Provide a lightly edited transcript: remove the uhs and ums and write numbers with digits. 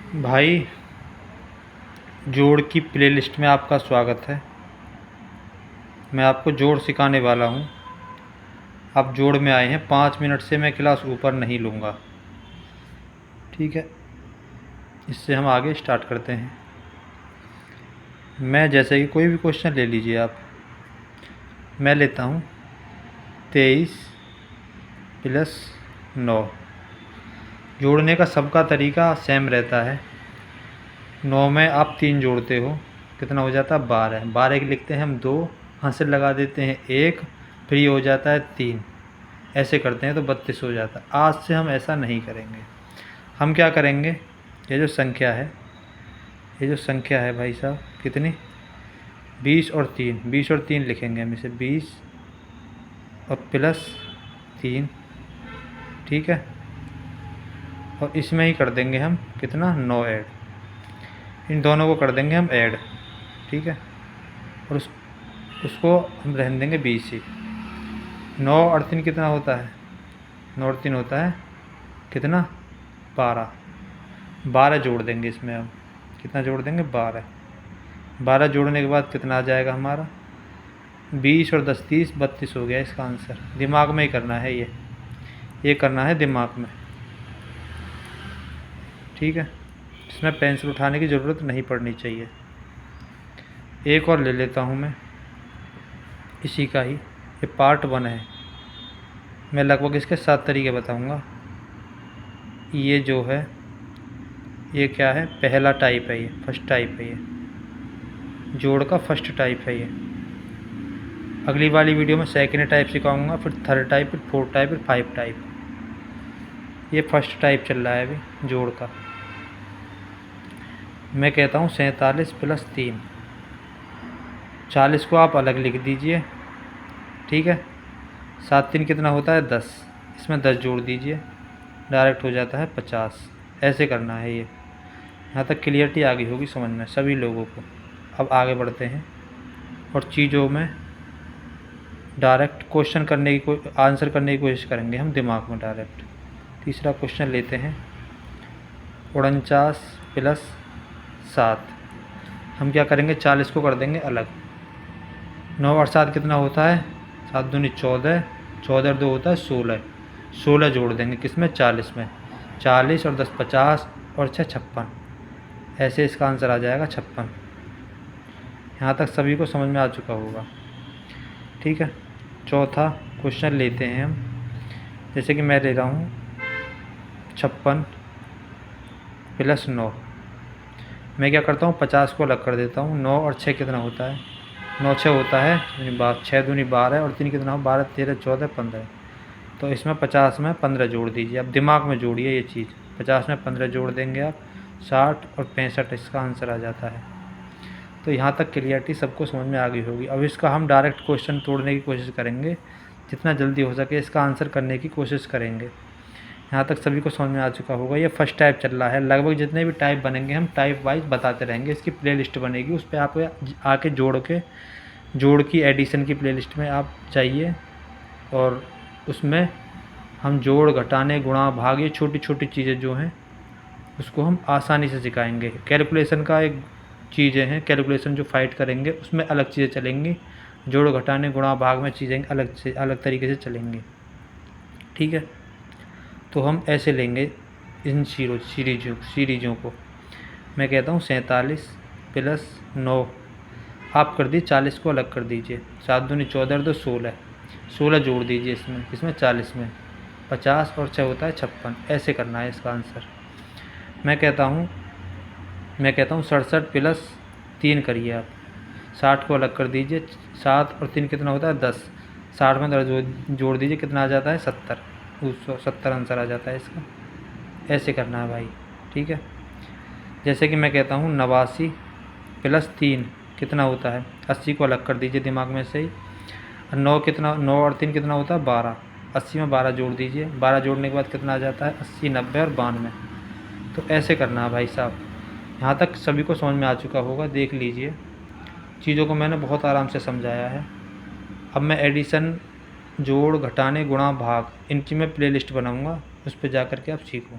भाई, जोड़ की प्लेलिस्ट में आपका स्वागत है। मैं आपको जोड़ सिखाने वाला हूँ। आप जोड़ में आए हैं, 5 मिनट से मैं क्लास ऊपर नहीं लूँगा, ठीक है। इससे हम आगे स्टार्ट करते हैं। मैं जैसे कि कोई भी क्वेश्चन ले लीजिए आप। मैं लेता हूँ 23 + 9। जोड़ने का सबका तरीका सेम रहता है। 9 में आप 3 जोड़ते हो, कितना हो जाता है? 12। 12 के लिखते हैं हम 2, हाथ लगा देते हैं 1, फिर ये हो जाता है 3। ऐसे करते हैं तो 32 हो जाता है। आज से हम ऐसा नहीं करेंगे। हम क्या करेंगे, ये जो संख्या है भाई साहब, कितनी? 20 और 3, 20 और 3 लिखेंगे हम इसे, 20 और +3, ठीक है। और इसमें ही कर देंगे हम कितना? 9 ऐड। इन दोनों को कर देंगे हम ऐड, ठीक है। और उसको हम रहने देंगे 20 ही। 9 और 3 कितना होता है? 9 और 3 होता है कितना? 12। 12 जोड़ देंगे इसमें हम। कितना जोड़ देंगे? 12। 12 जोड़ने के बाद कितना आ जाएगा हमारा? 20 और 10 30, 32 हो गया इसका आंसर। दिमाग में ही करना है ये करना है दिमाग में, ठीक है। इसमें पेंसिल उठाने की ज़रूरत नहीं पड़नी चाहिए। एक और ले लेता हूँ मैं, इसी का ही। ये पार्ट 1 है। मैं लगभग इसके 7 तरीके बताऊँगा। ये जो है, ये क्या है? पहला टाइप है, ये फर्स्ट टाइप है। ये जोड़ का फर्स्ट टाइप है। ये अगली वाली वीडियो में सेकंड टाइप सिखाऊंगा, फिर थर्ड टाइप, फिर फोर्थ टाइप, फिर 5 टाइप। ये फर्स्ट टाइप चल रहा है अभी जोड़ का। मैं कहता हूँ 47 + 3। 40 को आप अलग लिख दीजिए, ठीक है। 7 3 कितना होता है? 10। इसमें 10 जोड़ दीजिए, डायरेक्ट हो जाता है 50। ऐसे करना है ये। यहाँ तक क्लियरिटी आ गई होगी समझ में सभी लोगों को। अब आगे बढ़ते हैं और चीज़ों में डायरेक्ट क्वेश्चन करने की आंसर करने की कोशिश करेंगे हम दिमाग में डायरेक्ट। तीसरा क्वेश्चन लेते हैं, 49 + 7। हम क्या करेंगे? 40 को कर देंगे अलग। 9 और 7 कितना होता है? 7 दूनी 14, 14 और 2 होता है 16। 16 जोड़ देंगे किसमें? 40 में। 40 और 10 50 और 6 56। ऐसे इसका आंसर आ जाएगा 56। यहाँ तक सभी को समझ में आ चुका होगा, ठीक है। चौथा क्वेश्चन लेते हैं हम। जैसे कि मैं ले रहा हूँ 56 + 9। मैं क्या करता हूँ? 50 को अलग कर देता हूँ। 9 और 6 कितना होता है? 9 6 होता है 6 दूनी 12 और 3 कितना हो? 12 13 14 15। तो इसमें 50 में 15 जोड़ दीजिए। अब दिमाग में जोड़िए ये चीज़। 50 में 15 जोड़ देंगे आप, 60 और 65 इसका आंसर आ जाता है। तो यहाँ तक क्लियरिटी सबको समझ में आ गई होगी। अब इसका हम डायरेक्ट क्वेश्चन तोड़ने की कोशिश करेंगे, जितना जल्दी हो सके इसका आंसर करने की कोशिश करेंगे। यहाँ तक सभी को समझ में आ चुका होगा। ये फर्स्ट टाइप चल रहा है। लगभग जितने भी टाइप बनेंगे हम टाइप वाइज बताते रहेंगे। इसकी प्लेलिस्ट बनेगी, उस पर आप आके जोड़ की एडिशन की प्लेलिस्ट में आप जाइए, और उसमें हम जोड़ घटाने गुणा भाग ये छोटी छोटी चीज़ें जो हैं उसको हम आसानी से सिखाएंगे। कैलकुलेशन का एक चीज़ें हैं, कैलकुलेशन जो फाइट करेंगे उसमें अलग चीज़ें चलेंगी। जोड़ घटाने गुणा भाग में चीज़ें अलग तरीके से चलेंगी, ठीक है। तो हम ऐसे लेंगे इन सीरीजों को। मैं कहता हूँ 47 + 9। आप कर दीजिए 40 को अलग कर दीजिए। 7 दूनी 14 और 2 16। 16 जोड़ दीजिए इसमें 40 में। 50 और 6 होता है 56। ऐसे करना है इसका आंसर। मैं कहता हूँ 67 + 3 करिए आप। 60 को अलग कर दीजिए। 7 और 3 कितना होता है? 10। 60 में 10 जोड़ दीजिए, कितना आ जाता है? 70। 270 आंसर आ जाता है इसका। ऐसे करना है भाई, ठीक है। जैसे कि मैं कहता हूँ 89 + 3 कितना होता है? 80 को अलग कर दीजिए दिमाग में से ही। 9 और 3 कितना होता है? 12। 80 में 12 जोड़ दीजिए। 12 जोड़ने के बाद कितना आ जाता है? 80 90 और 92। तो ऐसे करना है भाई साहब। यहाँ तक सभी को समझ में आ चुका होगा। देख लीजिए, चीज़ों को मैंने बहुत आराम से समझाया है। अब मैं एडिशन, जोड़ घटाने गुणा भाग इनकी मैं प्लेलिस्ट बनाऊंगा, उस पर जा कर के आप सीखो।